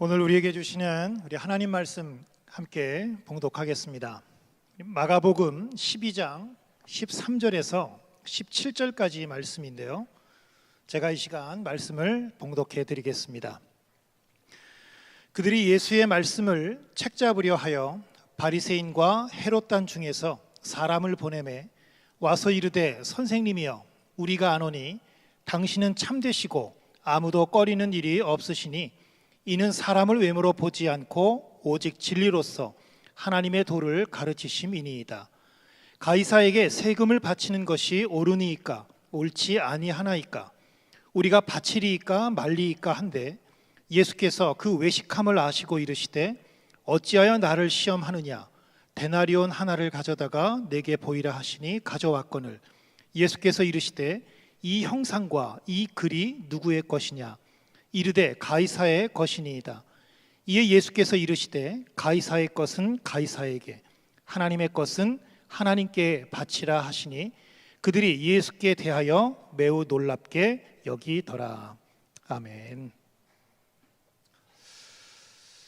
오늘 우리에게 주시는 우리 하나님 말씀 함께 봉독하겠습니다. 마가복음 12장 13절에서 17절까지 말씀인데요, 제가 이 시간 말씀을 봉독해 드리겠습니다. 그들이 예수의 말씀을 책잡으려 하여 바리새인과 헤롯단 중에서 사람을 보내매 와서 이르되, 선생님이여, 우리가 아노니 당신은 참되시고 아무도 꺼리는 일이 없으시니 이는 사람을 외모로 보지 않고 오직 진리로서 하나님의 도를 가르치심이니이다. 가이사에게 세금을 바치는 것이 옳으니이까 옳지 아니하나이까? 우리가 바치리이까 말리이까 한데, 예수께서 그 외식함을 아시고 이르시되, 어찌하여 나를 시험하느냐? 데나리온 하나를 가져다가 내게 보이라 하시니 가져왔거늘, 예수께서 이르시되, 이 형상과 이 글이 누구의 것이냐? 이르되 가이사의 것이니이다. 이에 예수께서 이르시되, 가이사의 것은 가이사에게, 하나님의 것은 하나님께 바치라 하시니 그들이 예수께 대하여 매우 놀랍게 여기더라. 아멘.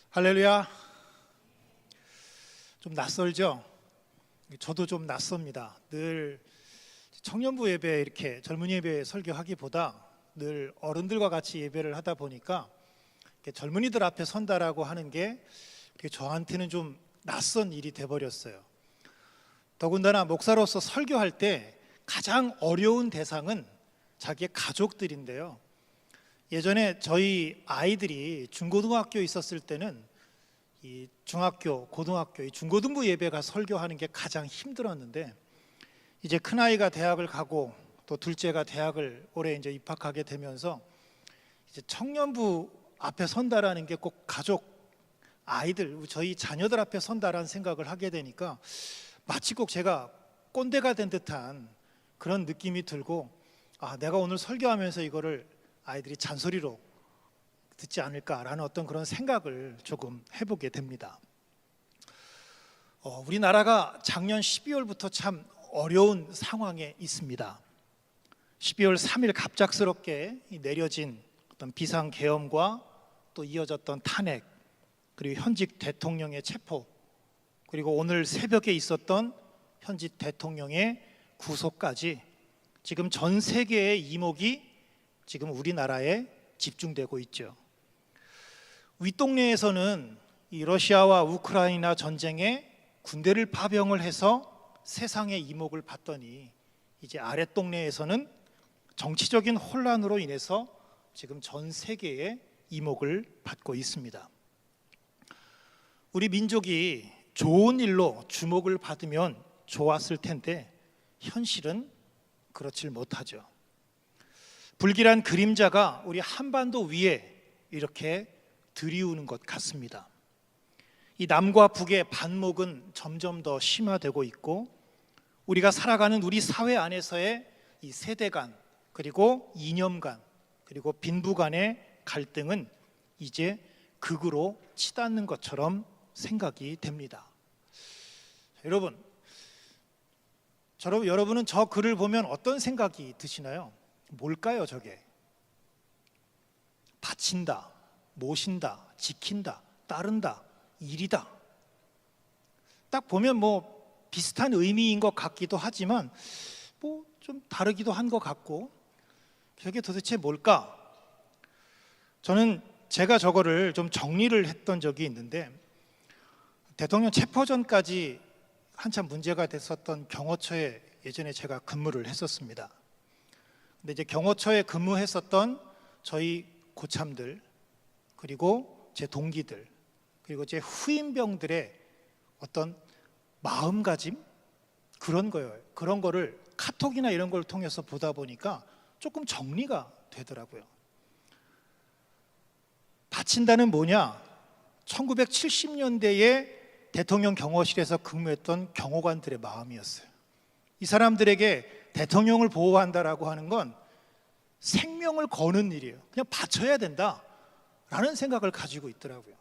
할렐루야. 좀 낯설죠? 저도 좀 낯섭니다. 늘 청년부 예배, 이렇게 젊은이 예배 설교하기보다 늘 어른들과 같이 예배를 하다 보니까 젊은이들 앞에 선다라고 하는 게 저한테는 좀 낯선 일이 돼버렸어요. 더군다나 목사로서 설교할 때 가장 어려운 대상은 자기의 가족들인데요, 예전에 저희 아이들이 중고등학교에 있었을 때는 이 중학교, 고등학교, 이 중고등부 예배가 설교하는 게 가장 힘들었는데, 이제 큰아이가 대학을 가고 또 둘째가 대학을 올해 이제 입학하게 되면서 이제 청년부 앞에 선다라는 게 꼭 가족, 아이들, 저희 자녀들 앞에 선다라는 생각을 하게 되니까 마치 꼭 제가 꼰대가 된 듯한 그런 느낌이 들고, 내가 오늘 설교하면서 이거를 아이들이 잔소리로 듣지 않을까라는 어떤 그런 생각을 조금 해보게 됩니다. 우리나라가 작년 12월부터 참 어려운 상황에 있습니다. 12월 3일 갑작스럽게 내려진 어떤 비상계엄과 또 이어졌던 탄핵, 그리고 현직 대통령의 체포, 그리고 오늘 새벽에 있었던 현직 대통령의 구속까지 지금 전 세계의 이목이 지금 우리나라에 집중되고 있죠. 윗동네에서는 이 러시아와 우크라이나 전쟁에 군대를 파병을 해서 세상의 이목을 받더니, 이제 아랫동네에서는 정치적인 혼란으로 인해서 지금 전 세계의 이목을 받고 있습니다. 우리 민족이 좋은 일로 주목을 받으면 좋았을 텐데 현실은 그렇지 못하죠. 불길한 그림자가 우리 한반도 위에 이렇게 들이우는 것 같습니다. 이 남과 북의 반목은 점점 더 심화되고 있고, 우리가 살아가는 우리 사회 안에서의 이 세대 간, 그리고 이념 간, 그리고 빈부 간의 갈등은 이제 극으로 치닫는 것처럼 생각이 됩니다. 여러분은 저 글을 보면 어떤 생각이 드시나요? 뭘까요, 저게? 바친다, 모신다, 지킨다, 따른다, 일이다. 딱 보면 비슷한 의미인 것 같기도 하지만 좀 다르기도 한 것 같고, 저게 도대체 뭘까? 저는 제가 저거를 좀 정리를 했던 적이 있는데, 대통령 체포 전까지 한참 문제가 됐었던 경호처에 예전에 제가 근무를 했었습니다. 근데 이제 경호처에 근무했었던 저희 고참들, 그리고 제 동기들, 그리고 제 후임병들의 어떤 마음가짐, 그런 거예요. 그런 거를 카톡이나 이런 걸 통해서 보다 보니까 조금 정리가 되더라고요. 바친다는 뭐냐? 1970년대에 대통령 경호실에서 근무했던 경호관들의 마음이었어요. 이 사람들에게 대통령을 보호한다라고 하는 건 생명을 거는 일이에요. 그냥 바쳐야 된다라는 생각을 가지고 있더라고요.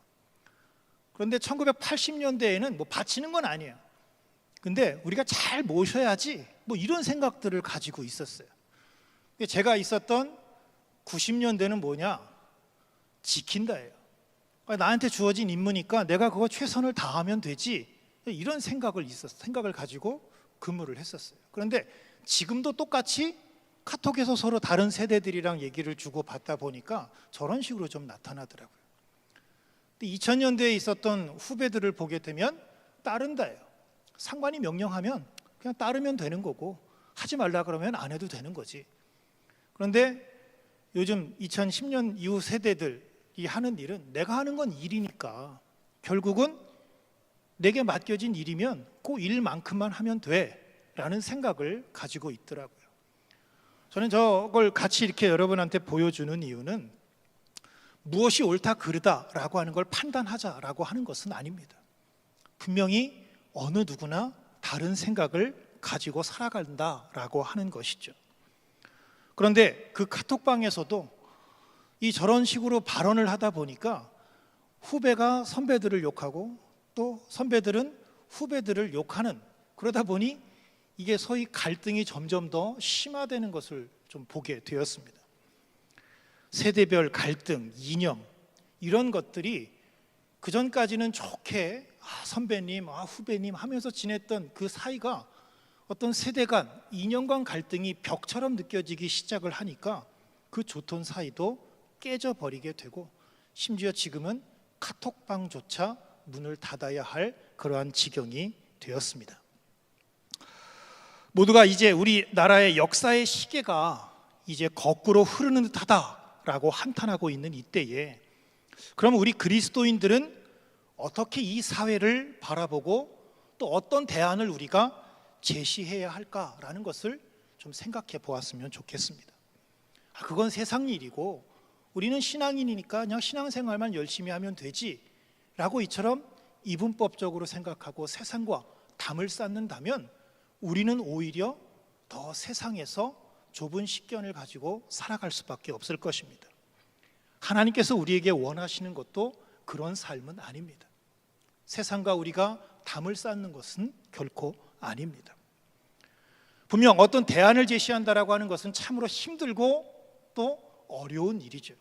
그런데 1980년대에는 바치는 건 아니에요. 근데 우리가 잘 모셔야지, 이런 생각들을 가지고 있었어요. 제가 있었던 90년대는 뭐냐? 지킨다예요. 나한테 주어진 임무니까 내가 그거 최선을 다하면 되지, 이런 생각을 가지고 근무를 했었어요. 그런데 지금도 똑같이 카톡에서 서로 다른 세대들이랑 얘기를 주고받다 보니까 저런 식으로 좀 나타나더라고요. 2000년대에 있었던 후배들을 보게 되면 따른다예요. 상관이 명령하면 그냥 따르면 되는 거고, 하지 말라 그러면 안 해도 되는 거지. 그런데 요즘 2010년 이후 세대들이 하는 일은 내가 하는 건 일이니까 결국은 내게 맡겨진 일이면 그 일만큼만 하면 돼라는 생각을 가지고 있더라고요. 저는 저걸 같이 이렇게 여러분한테 보여주는 이유는 무엇이 옳다 그르다라고 하는 걸 판단하자라고 하는 것은 아닙니다. 분명히 어느 누구나 다른 생각을 가지고 살아간다라고 하는 것이죠. 그런데 그 카톡방에서도 저런 식으로 발언을 하다 보니까 후배가 선배들을 욕하고 또 선배들은 후배들을 욕하는, 그러다 보니 이게 소위 갈등이 점점 더 심화되는 것을 좀 보게 되었습니다. 세대별 갈등, 이념, 이런 것들이 그전까지는 좋게 선배님, 후배님 하면서 지냈던 그 사이가 어떤 세대 간, 이념 간 갈등이 벽처럼 느껴지기 시작을 하니까 그 좋던 사이도 깨져버리게 되고, 심지어 지금은 카톡방조차 문을 닫아야 할 그러한 지경이 되었습니다. 모두가 이제 우리나라의 역사의 시계가 이제 거꾸로 흐르는 듯하다라고 한탄하고 있는 이때에, 그럼 우리 그리스도인들은 어떻게 이 사회를 바라보고 또 어떤 대안을 우리가 제시해야 할까라는 것을 좀 생각해 보았으면 좋겠습니다. 그건 세상 일이고 우리는 신앙인이니까 그냥 신앙생활만 열심히 하면 되지 라고 이처럼 이분법적으로 생각하고 세상과 담을 쌓는다면 우리는 오히려 더 세상에서 좁은 식견을 가지고 살아갈 수밖에 없을 것입니다. 하나님께서 우리에게 원하시는 것도 그런 삶은 아닙니다. 세상과 우리가 담을 쌓는 것은 결코 아닙니다. 분명 어떤 대안을 제시한다라고 하는 것은 참으로 힘들고 또 어려운 일이죠.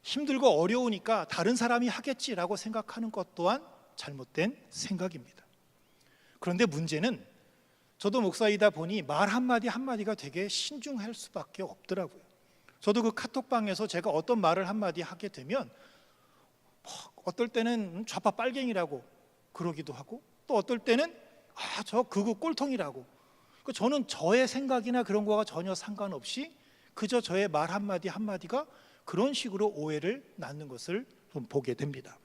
힘들고 어려우니까 다른 사람이 하겠지라고 생각하는 것 또한 잘못된 생각입니다. 그런데 문제는 저도 목사이다 보니 말 한마디 한마디가 되게 신중할 수밖에 없더라고요. 저도 그 카톡방에서 제가 어떤 말을 한마디 하게 되면 어떨 때는 좌파 빨갱이라고 그러기도 하고, 또 어떨 때는 저 극우 꼴통이라고. 저는 저의 생각이나 그런 거와 전혀 상관없이 그저 저의 말 한마디 한마디가 그런 식으로 오해를 낳는 것을 좀 보게 됩니다.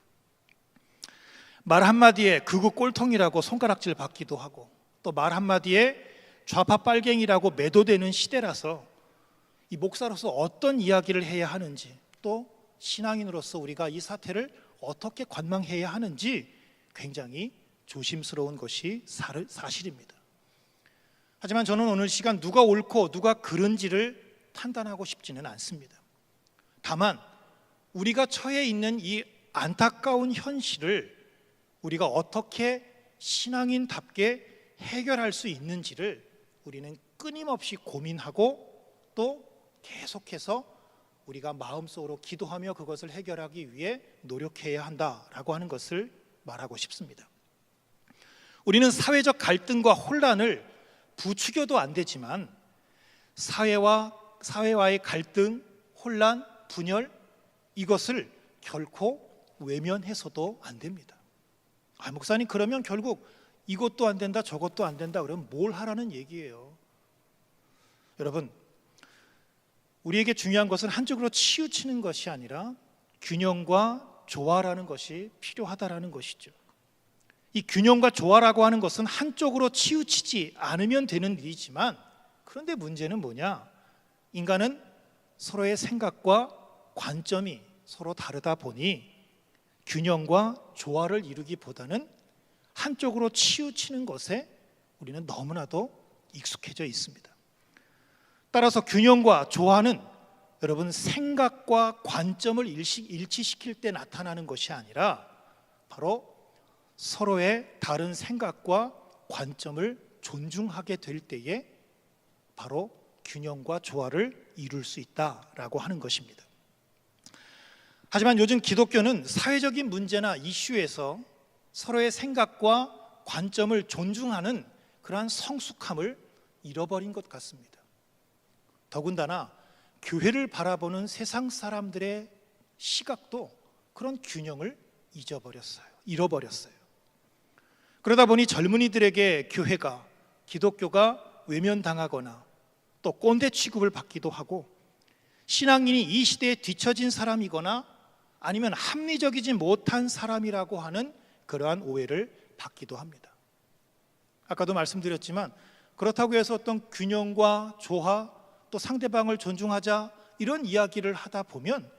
말 한마디에 극우 꼴통이라고 손가락질 받기도 하고, 또 말 한마디에 좌파 빨갱이라고 매도되는 시대라서 이 목사로서 어떤 이야기를 해야 하는지, 또 신앙인으로서 우리가 이 사태를 어떻게 관망해야 하는지 굉장히 조심스러운 것이 사실입니다. 하지만 저는 오늘 시간 누가 옳고 누가 그른지를 판단하고 싶지는 않습니다. 다만 우리가 처해 있는 이 안타까운 현실을 우리가 어떻게 신앙인답게 해결할 수 있는지를 우리는 끊임없이 고민하고 또 계속해서 우리가 마음속으로 기도하며 그것을 해결하기 위해 노력해야 한다라고 하는 것을 말하고 싶습니다. 우리는 사회적 갈등과 혼란을 부추겨도 안 되지만 사회와의 갈등, 혼란, 분열, 이것을 결코 외면해서도 안 됩니다. 목사님 그러면 결국 이것도 안 된다 저것도 안 된다 그러면 뭘 하라는 얘기예요? 여러분, 우리에게 중요한 것은 한쪽으로 치우치는 것이 아니라 균형과 조화라는 것이 필요하다라는 것이죠. 이 균형과 조화라고 하는 것은 한쪽으로 치우치지 않으면 되는 일이지만, 그런데 문제는 뭐냐? 인간은 서로의 생각과 관점이 서로 다르다 보니 균형과 조화를 이루기보다는 한쪽으로 치우치는 것에 우리는 너무나도 익숙해져 있습니다. 따라서 균형과 조화는 여러분 생각과 관점을 일치시킬 때 나타나는 것이 아니라 바로 서로의 다른 생각과 관점을 존중하게 될 때에 바로 균형과 조화를 이룰 수 있다라고 하는 것입니다. 하지만 요즘 기독교는 사회적인 문제나 이슈에서 서로의 생각과 관점을 존중하는 그러한 성숙함을 잃어버린 것 같습니다. 더군다나 교회를 바라보는 세상 사람들의 시각도 그런 균형을 잃어버렸어요. 그러다 보니 젊은이들에게 교회가, 기독교가 외면당하거나 또 꼰대 취급을 받기도 하고, 신앙인이 이 시대에 뒤처진 사람이거나 아니면 합리적이지 못한 사람이라고 하는 그러한 오해를 받기도 합니다. 아까도 말씀드렸지만 그렇다고 해서 어떤 균형과 조화, 또 상대방을 존중하자, 이런 이야기를 하다 보면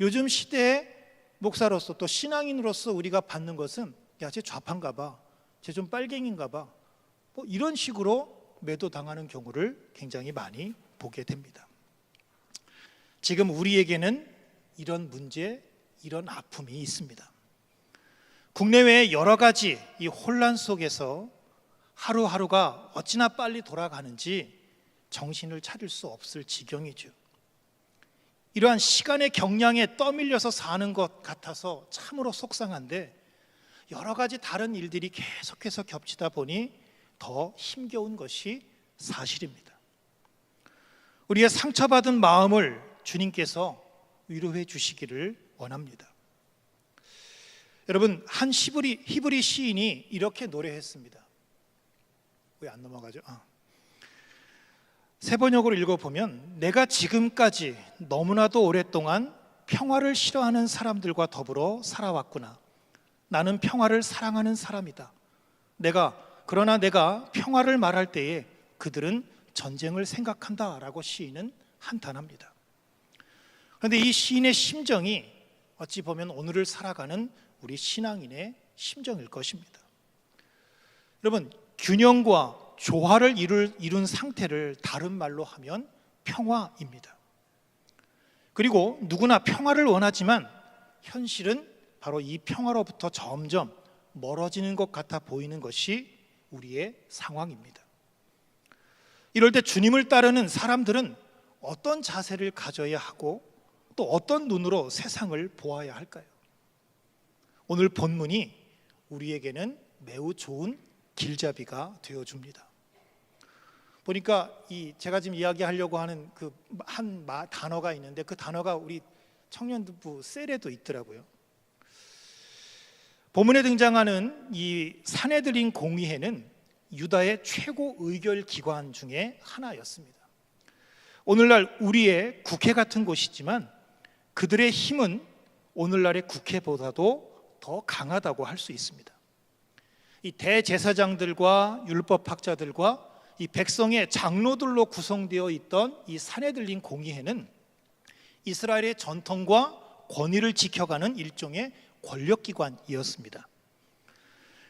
요즘 시대의 목사로서 또 신앙인으로서 우리가 받는 것은 야, 쟤 좌파인가 봐, 쟤 좀 빨갱인가 봐, 뭐 이런 식으로 매도당하는 경우를 굉장히 많이 보게 됩니다. 지금 우리에게는 이런 문제, 이런 아픔이 있습니다. 국내외의 여러 가지 이 혼란 속에서 하루하루가 어찌나 빨리 돌아가는지 정신을 차릴 수 없을 지경이죠. 이러한 시간의 경량에 떠밀려서 사는 것 같아서 참으로 속상한데, 여러 가지 다른 일들이 계속해서 겹치다 보니 더 힘겨운 것이 사실입니다. 우리의 상처받은 마음을 주님께서 위로해 주시기를 원합니다. 여러분, 한 히브리 시인이 이렇게 노래했습니다. 왜 안 넘어가죠? 세 번역으로 읽어보면, 내가 지금까지 너무나도 오랫동안 평화를 싫어하는 사람들과 더불어 살아왔구나. 나는 평화를 사랑하는 사람이다. 그러나 내가 평화를 말할 때에 그들은 전쟁을 생각한다 라고 시인은 한탄합니다. 그런데 이 시인의 심정이 어찌 보면 오늘을 살아가는 우리 신앙인의 심정일 것입니다. 여러분, 균형과 조화를 이룬 상태를 다른 말로 하면 평화입니다. 그리고 누구나 평화를 원하지만 현실은 바로 이 평화로부터 점점 멀어지는 것 같아 보이는 것이 우리의 상황입니다. 이럴 때 주님을 따르는 사람들은 어떤 자세를 가져야 하고 또 어떤 눈으로 세상을 보아야 할까요? 오늘 본문이 우리에게는 매우 좋은 길잡이가 되어줍니다. 보니까 제가 지금 이야기하려고 하는 그 한 단어가 있는데, 그 단어가 우리 청년부 셀에도 있더라고요. 본문에 등장하는 이 산헤드린 공의회는 유다의 최고 의결 기관 중에 하나였습니다. 오늘날 우리의 국회 같은 곳이지만 그들의 힘은 오늘날의 국회보다도 더 강하다고 할 수 있습니다. 이 대제사장들과 율법학자들과 이 백성의 장로들로 구성되어 있던 이 산헤드린 공의회는 이스라엘의 전통과 권위를 지켜가는 일종의 권력기관이었습니다.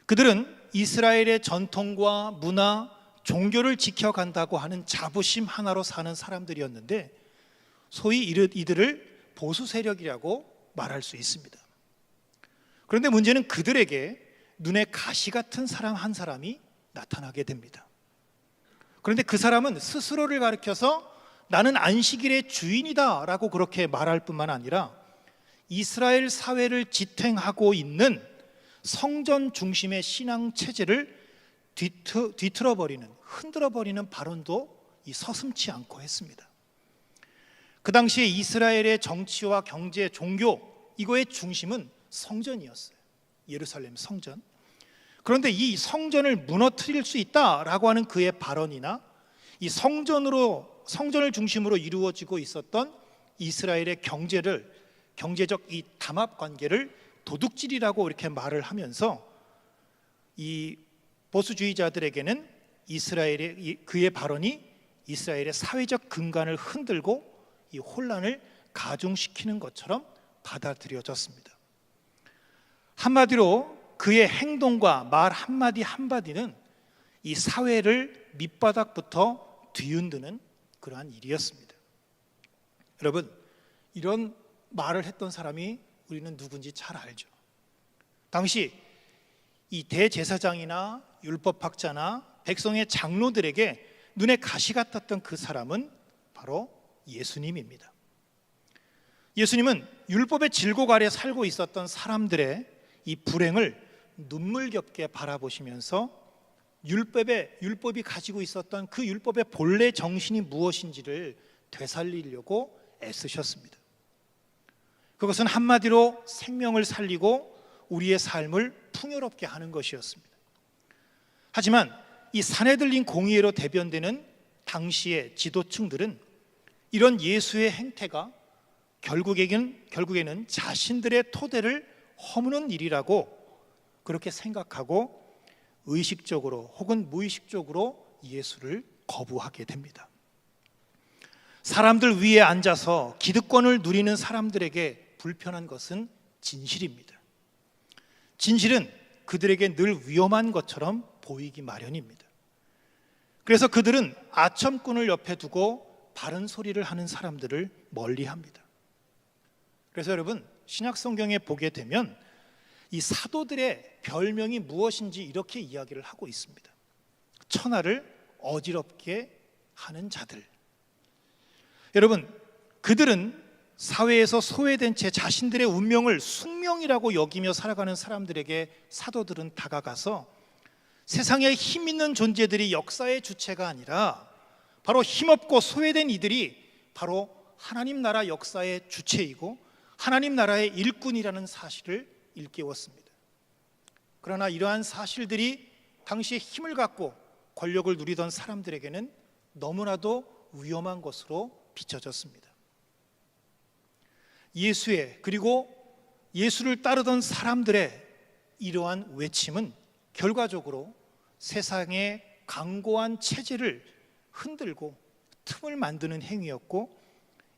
그들은 이스라엘의 전통과 문화, 종교를 지켜간다고 하는 자부심 하나로 사는 사람들이었는데, 소위 이들을 보수 세력이라고 말할 수 있습니다. 그런데 문제는 그들에게 눈에 가시 같은 사람 한 사람이 나타나게 됩니다. 그런데 그 사람은 스스로를 가리켜서 나는 안식일의 주인이다 라고 그렇게 말할 뿐만 아니라 이스라엘 사회를 지탱하고 있는 성전 중심의 신앙 체제를 뒤틀어버리는, 흔들어버리는 발언도 서슴지 않고 했습니다. 그 당시에 이스라엘의 정치와 경제, 종교, 이거의 중심은 성전이었어요. 예루살렘 성전. 그런데 이 성전을 무너뜨릴 수 있다라고 하는 그의 발언이나 이 성전을 중심으로 이루어지고 있었던 이스라엘의 경제적 이 담합 관계를 도둑질이라고 이렇게 말을 하면서 이 보수주의자들에게는 그의 발언이 이스라엘의 사회적 근간을 흔들고 이 혼란을 가중시키는 것처럼 받아들여졌습니다. 한마디로 그의 행동과 말 한마디 한마디는 이 사회를 밑바닥부터 뒤흔드는 그러한 일이었습니다. 여러분, 이런 말을 했던 사람이 우리는 누군지 잘 알죠. 당시 이 대제사장이나 율법학자나 백성의 장로들에게 눈에 가시 같았던 그 사람은 바로 예수님입니다. 예수님은 율법의 질곡 아래 살고 있었던 사람들의 이 불행을 눈물겹게 바라보시면서 율법이 가지고 있었던 그 율법의 본래 정신이 무엇인지를 되살리려고 애쓰셨습니다. 그것은 한마디로 생명을 살리고 우리의 삶을 풍요롭게 하는 것이었습니다. 하지만 이 사내들린 공의회로 대변되는 당시의 지도층들은 이런 예수의 행태가 결국에는 자신들의 토대를 허무는 일이라고 그렇게 생각하고 의식적으로 혹은 무의식적으로 예수를 거부하게 됩니다. 사람들 위에 앉아서 기득권을 누리는 사람들에게 불편한 것은 진실입니다. 진실은 그들에게 늘 위험한 것처럼 보이기 마련입니다. 그래서 그들은 아첨꾼을 옆에 두고 바른 소리를 하는 사람들을 멀리합니다. 그래서 여러분, 신약 성경에 보게 되면 이 사도들의 별명이 무엇인지 이렇게 이야기를 하고 있습니다. 천하를 어지럽게 하는 자들. 여러분, 그들은 사회에서 소외된 채 자신들의 운명을 숙명이라고 여기며 살아가는 사람들에게 사도들은 다가가서 세상에 힘 있는 존재들이 역사의 주체가 아니라 바로 힘없고 소외된 이들이 바로 하나님 나라 역사의 주체이고 하나님 나라의 일꾼이라는 사실을 일깨웠습니다. 그러나 이러한 사실들이 당시에 힘을 갖고 권력을 누리던 사람들에게는 너무나도 위험한 것으로 비춰졌습니다. 그리고 예수를 따르던 사람들의 이러한 외침은 결과적으로 세상의 강고한 체제를 흔들고 틈을 만드는 행위였고,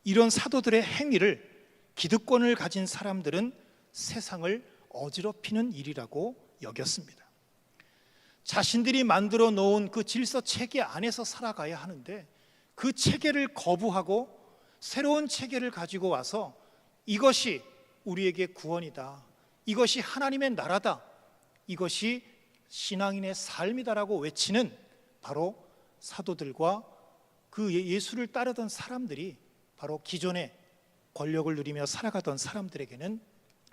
이런 사도들의 행위를 기득권을 가진 사람들은 세상을 어지럽히는 일이라고 여겼습니다. 자신들이 만들어 놓은 그 질서 체계 안에서 살아가야 하는데 그 체계를 거부하고 새로운 체계를 가지고 와서 이것이 우리에게 구원이다, 이것이 하나님의 나라다, 이것이 신앙인의 삶이다라고 외치는 바로 사도들과 그 예수를 따르던 사람들이 바로 기존의 권력을 누리며 살아가던 사람들에게는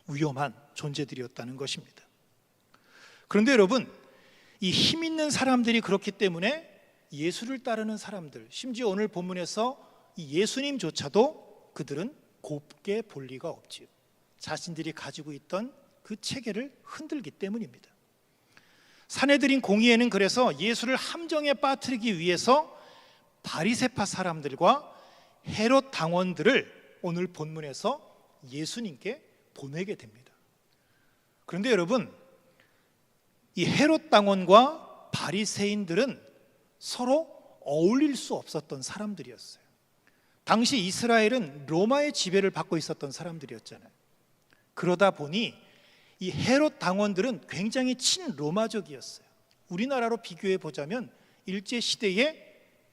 위험한 존재들이었다는 것입니다. 그런데 여러분, 이 힘 있는 사람들이 그렇기 때문에 예수를 따르는 사람들, 심지어 오늘 본문에서 이 예수님조차도 그들은 곱게 볼 리가 없지요. 자신들이 가지고 있던 그 체계를 흔들기 때문입니다. 사내들인 공의회는 그래서 예수를 함정에 빠뜨리기 위해서 바리새파 사람들과 헤롯 당원들을 오늘 본문에서 예수님께 보내게 됩니다. 그런데 여러분, 이 헤롯 당원과 바리새인들은 서로 어울릴 수 없었던 사람들이었어요. 당시 이스라엘은 로마의 지배를 받고 있었던 사람들이었잖아요. 그러다 보니 이 헤롯 당원들은 굉장히 친로마적이었어요. 우리나라로 비교해 보자면 일제시대에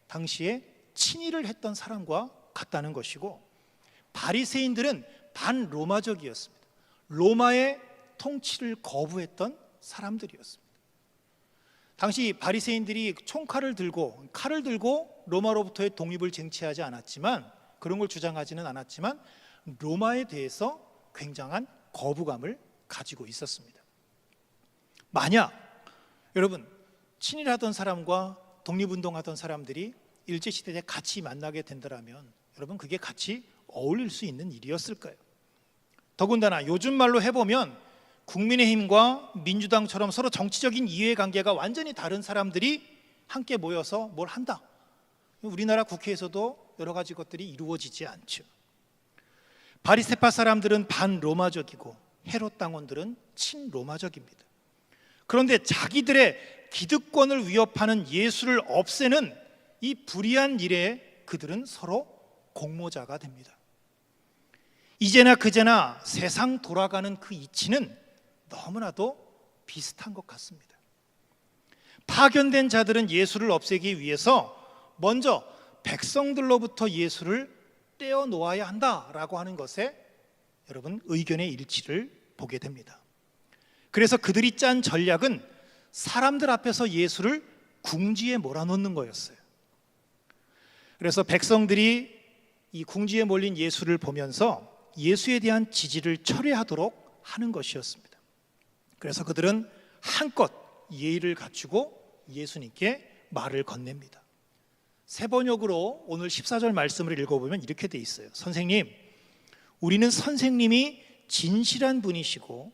당시에 친일을 했던 사람과 같다는 것이고, 바리새인들은 반로마적이었습니다. 로마의 통치를 거부했던 사람들이었습니다. 당시 바리새인들이 칼을 들고 로마로부터의 독립을 쟁취하지 않았지만, 그런 걸 주장하지는 않았지만 로마에 대해서 굉장한 거부감을 가지고 있었습니다. 만약 여러분, 친일하던 사람과 독립운동하던 사람들이 일제시대에 같이 만나게 된다면 여러분, 그게 같이 어울릴 수 있는 일이었을까요? 더군다나 요즘 말로 해보면 국민의힘과 민주당처럼 서로 정치적인 이해관계가 완전히 다른 사람들이 함께 모여서 뭘 한다, 우리나라 국회에서도 여러 가지 것들이 이루어지지 않죠. 바리새파 사람들은 반로마적이고 헤롯 당원들은 친로마적입니다. 그런데 자기들의 기득권을 위협하는 예수를 없애는 이 불의한 일에 그들은 서로 공모자가 됩니다. 이제나 그제나 세상 돌아가는 그 이치는 너무나도 비슷한 것 같습니다. 파견된 자들은 예수를 없애기 위해서 먼저 백성들로부터 예수를 떼어놓아야 한다라고 하는 것에 여러분, 의견의 일치를 보게 됩니다. 그래서 그들이 짠 전략은 사람들 앞에서 예수를 궁지에 몰아넣는 거였어요. 그래서 백성들이 이 궁지에 몰린 예수를 보면서 예수에 대한 지지를 철회하도록 하는 것이었습니다. 그래서 그들은 한껏 예의를 갖추고 예수님께 말을 건넵니다. 세 번역으로 오늘 14절 말씀을 읽어보면 이렇게 돼 있어요. 선생님, 우리는 선생님이 진실한 분이시고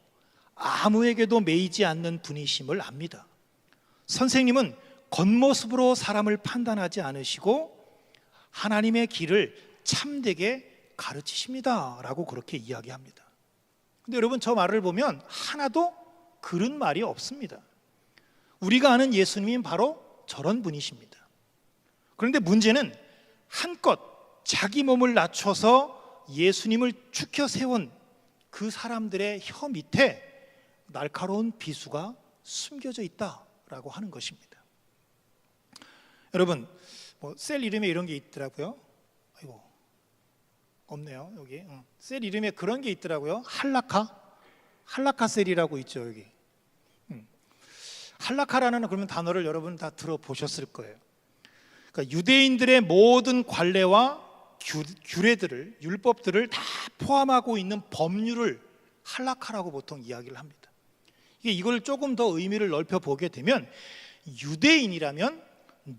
아무에게도 매이지 않는 분이심을 압니다. 선생님은 겉모습으로 사람을 판단하지 않으시고 하나님의 길을 참되게 가르치십니다 라고 그렇게 이야기합니다. 근데 여러분, 저 말을 보면 하나도 그런 말이 없습니다. 우리가 아는 예수님은 바로 저런 분이십니다. 그런데 문제는 한껏 자기 몸을 낮춰서 예수님을 축혀 세운 그 사람들의 혀 밑에 날카로운 비수가 숨겨져 있다라고 하는 것입니다. 여러분, 셀 이름에 이런 게 있더라고요. 아이고, 없네요. 여기 셀 이름에 그런 게 있더라고요. 할라카 셀이라고 있죠. 여기 할라카라는 그러면 단어를 여러분 다 들어보셨을 거예요. 그러니까 유대인들의 모든 관례와 규례들을, 율법들을 다 포함하고 있는 법률을 할라카라고 보통 이야기를 합니다. 이걸 조금 더 의미를 넓혀 보게 되면 유대인이라면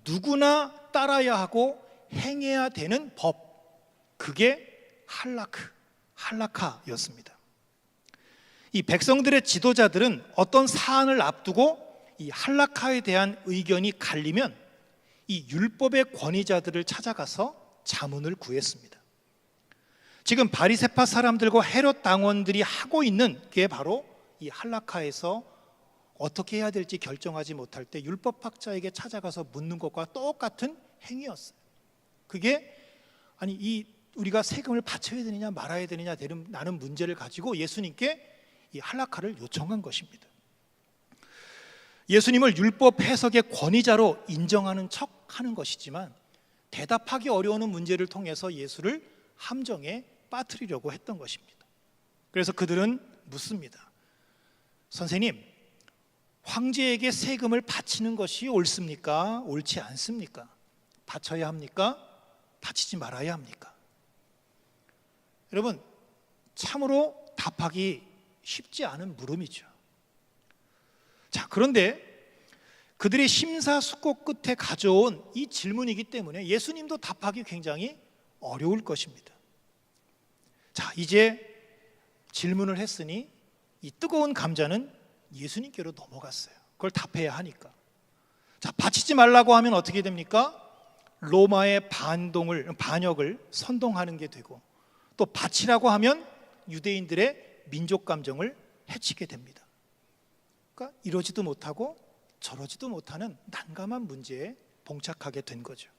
누구나 따라야 하고 행해야 되는 법, 그게 할라카였습니다. 이 백성들의 지도자들은 어떤 사안을 앞두고 이 할라카에 대한 의견이 갈리면 이 율법의 권위자들을 찾아가서 자문을 구했습니다. 지금 바리새파 사람들과 헤롯 당원들이 하고 있는 게 바로 이 할라카에서 어떻게 해야 될지 결정하지 못할 때 율법학자에게 찾아가서 묻는 것과 똑같은 행위였어요. 그게 우리가 세금을 바쳐야 되느냐 말아야 되느냐 라는 문제를 가지고 예수님께 이 할라카를 요청한 것입니다. 예수님을 율법 해석의 권위자로 인정하는 척 하는 것이지만 대답하기 어려운 문제를 통해서 예수를 함정에 빠뜨리려고 했던 것입니다. 그래서 그들은 묻습니다. 선생님, 황제에게 세금을 바치는 것이 옳습니까? 옳지 않습니까? 바쳐야 합니까? 바치지 말아야 합니까? 여러분, 참으로 답하기 쉽지 않은 물음이죠. 자, 그런데 그들의 심사숙고 끝에 가져온 이 질문이기 때문에 예수님도 답하기 굉장히 어려울 것입니다. 자, 이제 질문을 했으니 이 뜨거운 감자는 예수님께로 넘어갔어요. 그걸 답해야 하니까. 자, 바치지 말라고 하면 어떻게 됩니까? 로마의 반역을 선동하는 게 되고, 또 바치라고 하면 유대인들의 민족 감정을 해치게 됩니다. 그러니까 이러지도 못하고 저러지도 못하는 난감한 문제에 봉착하게 된 거죠.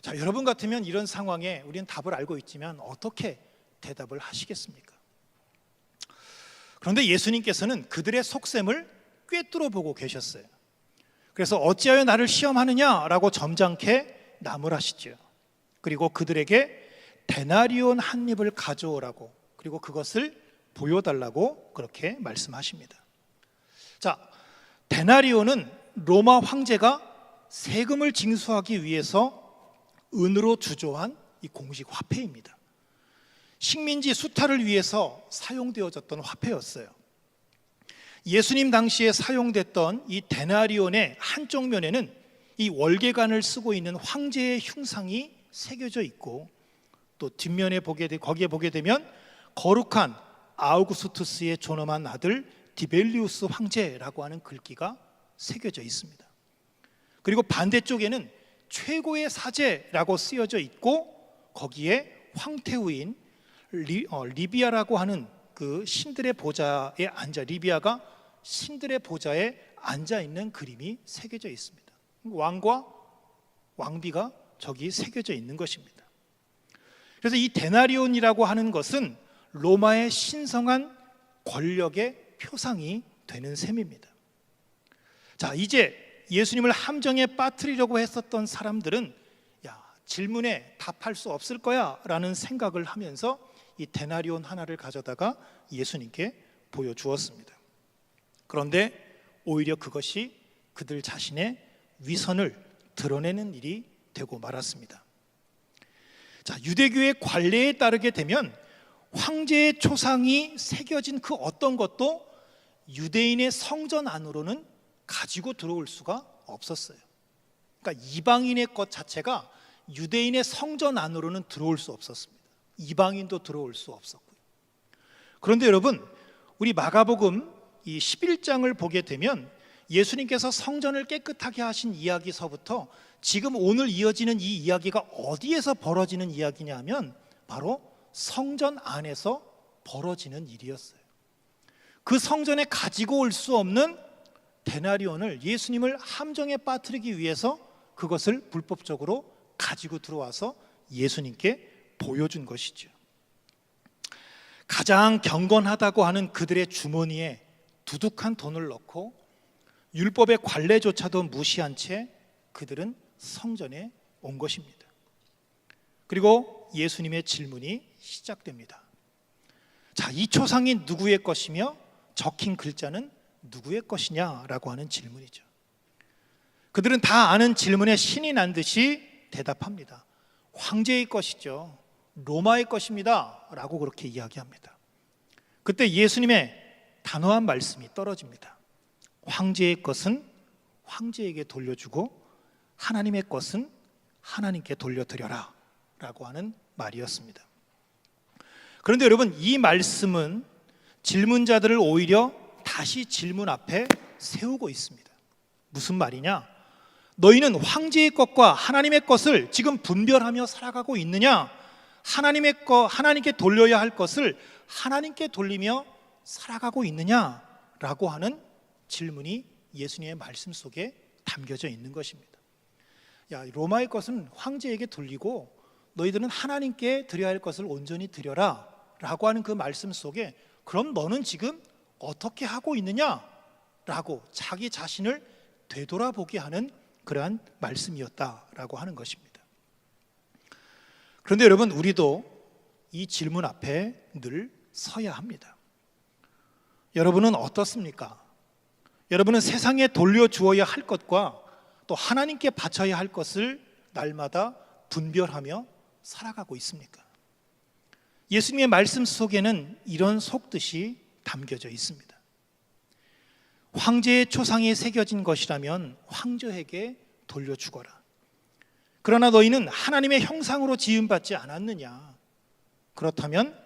자, 여러분 같으면 이런 상황에 우리는 답을 알고 있지만 어떻게 대답을 하시겠습니까? 그런데 예수님께서는 그들의 속셈을 꿰뚫어 보고 계셨어요. 그래서 어찌하여 나를 시험하느냐라고 점잖게 나무라시죠. 그리고 그들에게 데나리온 한 입을 가져오라고, 그리고 그것을 보여달라고 그렇게 말씀하십니다. 자, 데나리온은 로마 황제가 세금을 징수하기 위해서 은으로 주조한 이 공식 화폐입니다. 식민지 수탈을 위해서 사용되어졌던 화폐였어요. 예수님 당시에 사용됐던 이 데나리온의 한쪽 면에는 이 월계관을 쓰고 있는 황제의 흉상이 새겨져 있고, 또 뒷면에 거기에 보게 되면 거룩한 아우구스투스의 존엄한 아들 디벨리우스 황제라고 하는 글귀가 새겨져 있습니다. 그리고 반대쪽에는 최고의 사제라고 쓰여져 있고, 거기에 황태우인 리비아라고 하는 그 신들의 보좌에 앉아, 리비아가 신들의 보좌에 앉아 있는 그림이 새겨져 있습니다. 왕과 왕비가 저기 새겨져 있는 것입니다. 그래서 이 데나리온이라고 하는 것은 로마의 신성한 권력의 표상이 되는 셈입니다. 자, 이제 예수님을 함정에 빠뜨리려고 했었던 사람들은 질문에 답할 수 없을 거야 라는 생각을 하면서 이 데나리온 하나를 가져다가 예수님께 보여주었습니다. 그런데 오히려 그것이 그들 자신의 위선을 드러내는 일이 되고 말았습니다. 자, 유대교의 관례에 따르게 되면 황제의 초상이 새겨진 그 어떤 것도 유대인의 성전 안으로는 가지고 들어올 수가 없었어요. 그러니까 이방인의 것 자체가 유대인의 성전 안으로는 들어올 수 없었습니다. 이방인도 들어올 수 없었고요. 그런데 여러분, 우리 마가복음 이 11장을 보게 되면 예수님께서 성전을 깨끗하게 하신 이야기서부터 지금 오늘 이어지는 이 이야기가 어디에서 벌어지는 이야기냐면 바로 성전 안에서 벌어지는 일이었어요. 그 성전에 가지고 올 수 없는 데나리온을 예수님을 함정에 빠뜨리기 위해서 그것을 불법적으로 가지고 들어와서 예수님께 보여준 것이죠. 가장 경건하다고 하는 그들의 주머니에 두둑한 돈을 넣고 율법의 관례조차도 무시한 채 그들은 성전에 온 것입니다. 그리고 예수님의 질문이 시작됩니다. 자, 이 초상이 누구의 것이며 적힌 글자는 누구의 것이냐라고 하는 질문이죠. 그들은 다 아는 질문에 신이 난 듯이 대답합니다. 황제의 것이죠. 로마의 것입니다. 라고 그렇게 이야기합니다. 그때 예수님의 단호한 말씀이 떨어집니다. 황제의 것은 황제에게 돌려주고 하나님의 것은 하나님께 돌려드려라 라고 하는 말이었습니다. 그런데 여러분, 이 말씀은 질문자들을 오히려 다시 질문 앞에 세우고 있습니다. 무슨 말이냐? 너희는 황제의 것과 하나님의 것을 지금 분별하며 살아가고 있느냐? 하나님의 것, 하나님께 돌려야 할 것을 하나님께 돌리며 살아가고 있느냐? 라고 하는 질문이 예수님의 말씀 속에 담겨져 있는 것입니다. 야, 로마의 것은 황제에게 돌리고 너희들은 하나님께 드려야 할 것을 온전히 드려라 라고 하는 그 말씀 속에 그럼 너는 지금 어떻게 하고 있느냐? 라고 자기 자신을 되돌아보게 하는 그러한 말씀이었다라고 하는 것입니다. 그런데 여러분, 우리도 이 질문 앞에 늘 서야 합니다. 여러분은 어떻습니까? 여러분은 세상에 돌려주어야 할 것과 또 하나님께 바쳐야 할 것을 날마다 분별하며 살아가고 있습니까? 예수님의 말씀 속에는 이런 속뜻이 담겨져 있습니다. 황제의 초상에 새겨진 것이라면 황제에게 돌려주거라. 그러나 너희는 하나님의 형상으로 지음받지 않았느냐? 그렇다면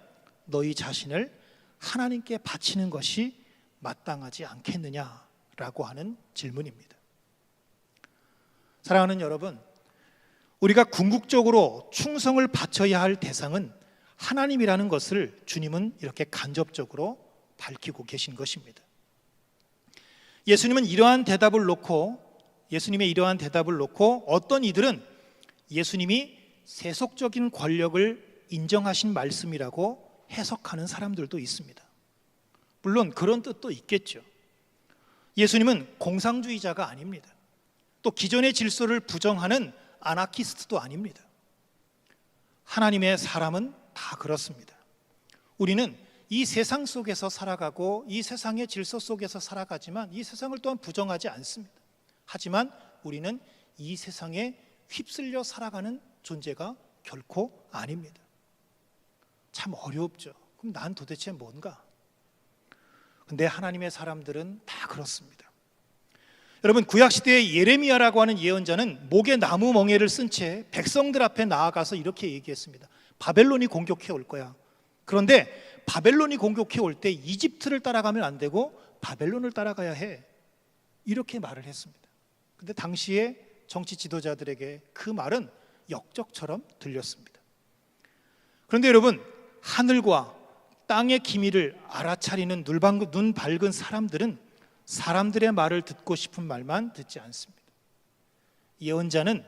너희 자신을 하나님께 바치는 것이 마땅하지 않겠느냐라고 하는 질문입니다. 사랑하는 여러분, 우리가 궁극적으로 충성을 바쳐야 할 대상은 하나님이라는 것을 주님은 이렇게 간접적으로 밝히고 계신 것입니다. 예수님의 이러한 대답을 놓고 어떤 이들은 예수님이 세속적인 권력을 인정하신 말씀이라고 해석하는 사람들도 있습니다. 물론 그런 뜻도 있겠죠. 예수님은 공상주의자가 아닙니다. 또 기존의 질서를 부정하는 아나키스트도 아닙니다. 하나님의 사람은 다 그렇습니다. 우리는 이 세상 속에서 살아가고 이 세상의 질서 속에서 살아가지만 이 세상을 또한 부정하지 않습니다. 하지만 우리는 이 세상에 휩쓸려 살아가는 존재가 결코 아닙니다. 참 어렵죠. 그럼 난 도대체 뭔가? 근데 하나님의 사람들은 다 그렇습니다. 여러분, 구약시대의 예레미야라고 하는 예언자는 목에 나무 멍에를 쓴 채 백성들 앞에 나아가서 이렇게 얘기했습니다. 바벨론이 공격해 올 거야. 그런데 바벨론이 공격해 올 때 이집트를 따라가면 안 되고 바벨론을 따라가야 해. 이렇게 말을 했습니다. 근데 당시에 정치 지도자들에게 그 말은 역적처럼 들렸습니다. 그런데 여러분, 하늘과 땅의 기미를 알아차리는 눈 밝은 사람들은 사람들의 말을 듣고 싶은 말만 듣지 않습니다. 예언자는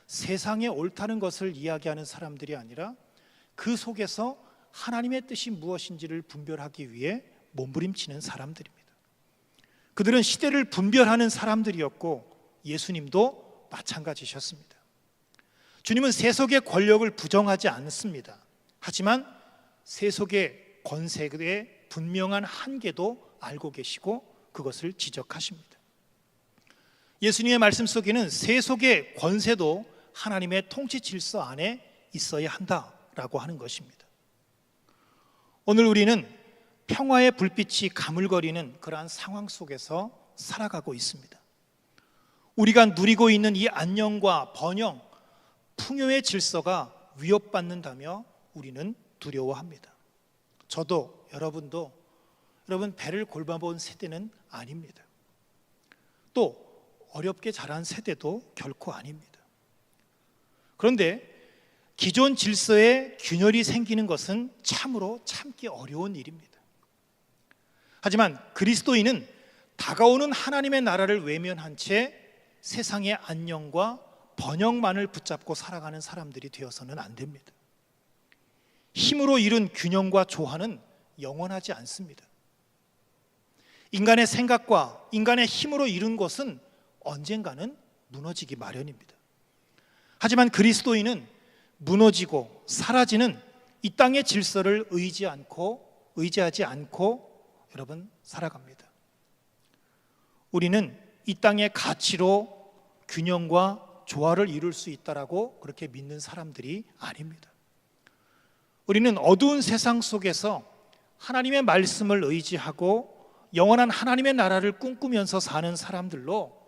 세상에 옳다는 것을 이야기하는 사람들이 아니라 그 속에서 하나님의 뜻이 무엇인지를 분별하기 위해 몸부림치는 사람들입니다. 그들은 시대를 분별하는 사람들이었고 예수님도 마찬가지셨습니다. 주님은 세속의 권력을 부정하지 않습니다. 하지만 세속의 권세의 분명한 한계도 알고 계시고 그것을 지적하십니다. 예수님의 말씀 속에는 세속의 권세도 하나님의 통치 질서 안에 있어야 한다라고 하는 것입니다. 오늘 우리는 평화의 불빛이 가물거리는 그러한 상황 속에서 살아가고 있습니다. 우리가 누리고 있는 이 안녕과 번영, 풍요의 질서가 위협받는다며 우리는 두려워합니다. 저도 여러분도 여러분 배를 골라본 세대는 아닙니다. 또 어렵게 자란 세대도 결코 아닙니다. 그런데 기존 질서에 균열이 생기는 것은 참으로 참기 어려운 일입니다. 하지만 그리스도인은 다가오는 하나님의 나라를 외면한 채 세상의 안녕과 번영만을 붙잡고 살아가는 사람들이 되어서는 안 됩니다. 힘으로 이룬 균형과 조화는 영원하지 않습니다. 인간의 생각과 인간의 힘으로 이룬 것은 언젠가는 무너지기 마련입니다. 하지만 그리스도인은 무너지고 사라지는 이 땅의 질서를 의지하지 않고 여러분 살아갑니다. 우리는 이 땅의 가치로 균형과 조화를 이룰 수 있다라고 그렇게 믿는 사람들이 아닙니다. 우리는 어두운 세상 속에서 하나님의 말씀을 의지하고 영원한 하나님의 나라를 꿈꾸면서 사는 사람들로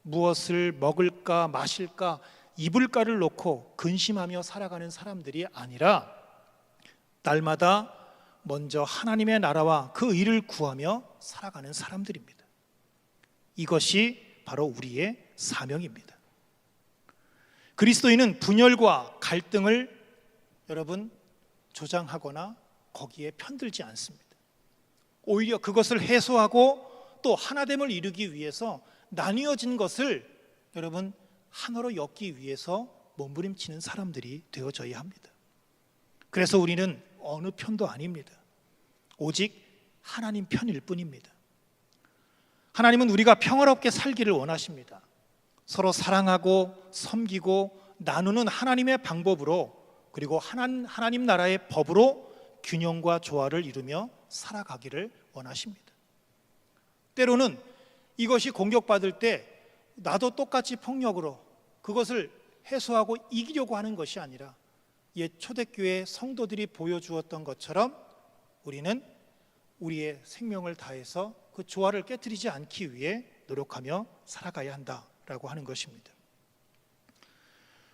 무엇을 먹을까 마실까 입을까를 놓고 근심하며 살아가는 사람들이 아니라 날마다 먼저 하나님의 나라와 그 의를 구하며 살아가는 사람들입니다. 이것이 바로 우리의 사명입니다. 그리스도인은 분열과 갈등을 여러분 조장하거나 거기에 편들지 않습니다. 오히려 그것을 해소하고 또 하나됨을 이루기 위해서 나뉘어진 것을 여러분 하나로 엮기 위해서 몸부림치는 사람들이 되어져야 합니다. 그래서 우리는 어느 편도 아닙니다. 오직 하나님 편일 뿐입니다. 하나님은 우리가 평화롭게 살기를 원하십니다. 서로 사랑하고 섬기고 나누는 하나님의 방법으로 그리고 하나님 나라의 법으로 균형과 조화를 이루며 살아가기를 원하십니다. 때로는 이것이 공격받을 때 나도 똑같이 폭력으로 그것을 해소하고 이기려고 하는 것이 아니라 옛 초대교회 성도들이 보여주었던 것처럼 우리는 우리의 생명을 다해서 그 조화를 깨뜨리지 않기 위해 노력하며 살아가야 한다라고 하는 것입니다.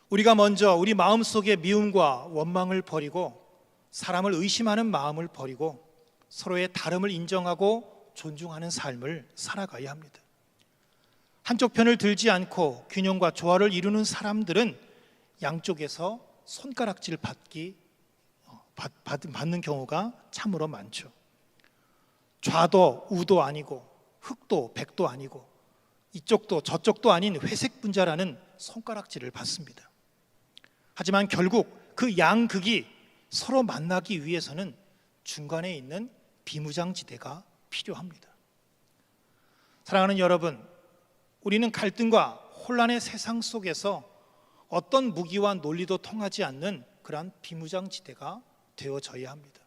우리가 먼저 우리 마음속의 미움과 원망을 버리고 사람을 의심하는 마음을 버리고 서로의 다름을 인정하고 존중하는 삶을 살아가야 합니다. 한쪽 편을 들지 않고 균형과 조화를 이루는 사람들은 양쪽에서 손가락질 받는 경우가 참으로 많죠. 좌도 우도 아니고 흑도 백도 아니고 이쪽도 저쪽도 아닌 회색 분자라는 손가락질을 받습니다. 하지만 결국 그 양극이 서로 만나기 위해서는 중간에 있는 비무장지대가 필요합니다. 사랑하는 여러분, 우리는 갈등과 혼란의 세상 속에서 어떤 무기와 논리도 통하지 않는 그러한 비무장지대가 되어져야 합니다.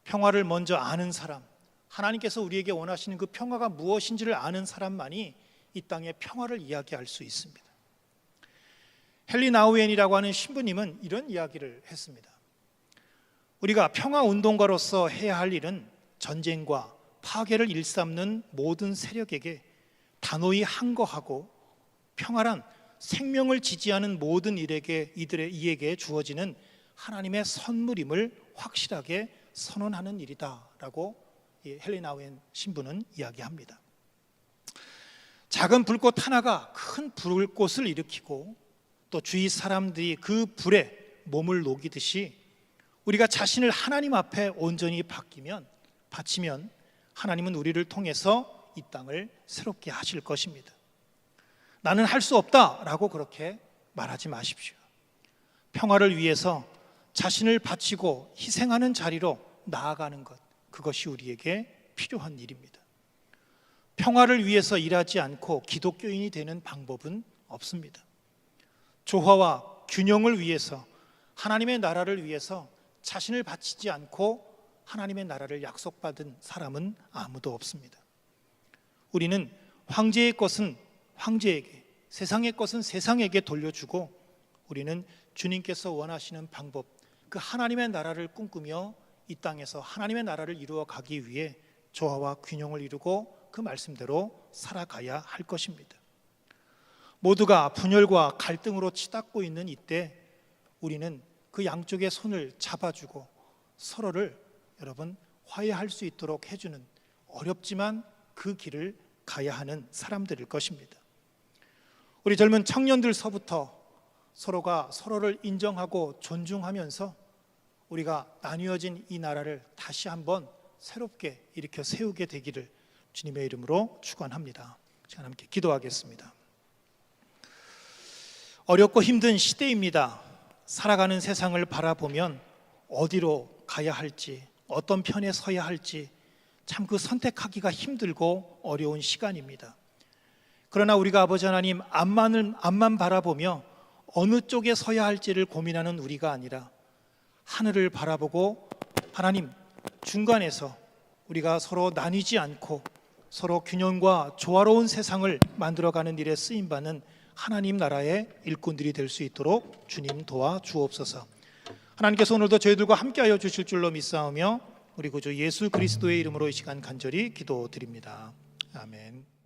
평화를 먼저 아는 사람, 하나님께서 우리에게 원하시는 그 평화가 무엇인지를 아는 사람만이 이 땅의 평화를 이야기할 수 있습니다. 헨리 나우엔이라고 하는 신부님은 이런 이야기를 했습니다. 우리가 평화운동가로서 해야 할 일은 전쟁과 파괴를 일삼는 모든 세력에게 단호히 항거하고 평화란 생명을 지지하는 모든 이에게 주어지는 하나님의 선물임을 확실하게 선언하는 일이다라고 헨리 나우엔 신부는 이야기합니다. 작은 불꽃 하나가 큰 불꽃을 일으키고 또 주위 사람들이 그 불에 몸을 녹이듯이 우리가 자신을 하나님 앞에 온전히 바치면 하나님은 우리를 통해서 이 땅을 새롭게 하실 것입니다. 나는 할 수 없다라고 그렇게 말하지 마십시오. 평화를 위해서 자신을 바치고 희생하는 자리로 나아가는 것, 그것이 우리에게 필요한 일입니다. 평화를 위해서 일하지 않고 기독교인이 되는 방법은 없습니다. 조화와 균형을 위해서 하나님의 나라를 위해서 자신을 바치지 않고 하나님의 나라를 약속받은 사람은 아무도 없습니다. 우리는 황제의 것은 황제에게, 세상의 것은 세상에게 돌려주고 우리는 주님께서 원하시는 방법, 그 하나님의 나라를 꿈꾸며 이 땅에서 하나님의 나라를 이루어 가기 위해 조화와 균형을 이루고 그 말씀대로 살아가야 할 것입니다. 모두가 분열과 갈등으로 치닫고 있는 이때 우리는 그 양쪽의 손을 잡아주고 서로를 여러분 화해할 수 있도록 해주는, 어렵지만 그 길을 가야 하는 사람들일 것입니다. 우리 젊은 청년들서부터 서로가 서로를 인정하고 존중하면서 우리가 나뉘어진 이 나라를 다시 한번 새롭게 일으켜 세우게 되기를 주님의 이름으로 축원합니다. 제가 함께 기도하겠습니다. 어렵고 힘든 시대입니다. 살아가는 세상을 바라보면 어디로 가야 할지, 어떤 편에 서야 할지 참 그 선택하기가 힘들고 어려운 시간입니다. 그러나 우리가 아버지 하나님 앞만 바라보며 어느 쪽에 서야 할지를 고민하는 우리가 아니라 하늘을 바라보고 하나님 중간에서 우리가 서로 나뉘지 않고 서로 균형과 조화로운 세상을 만들어가는 일에 쓰임받는 하나님 나라의 일꾼들이 될 수 있도록 주님 도와 주옵소서. 하나님께서 오늘도 저희들과 함께하여 주실 줄로 믿사오며 우리 구주 예수 그리스도의 이름으로 이 시간 간절히 기도드립니다. 아멘.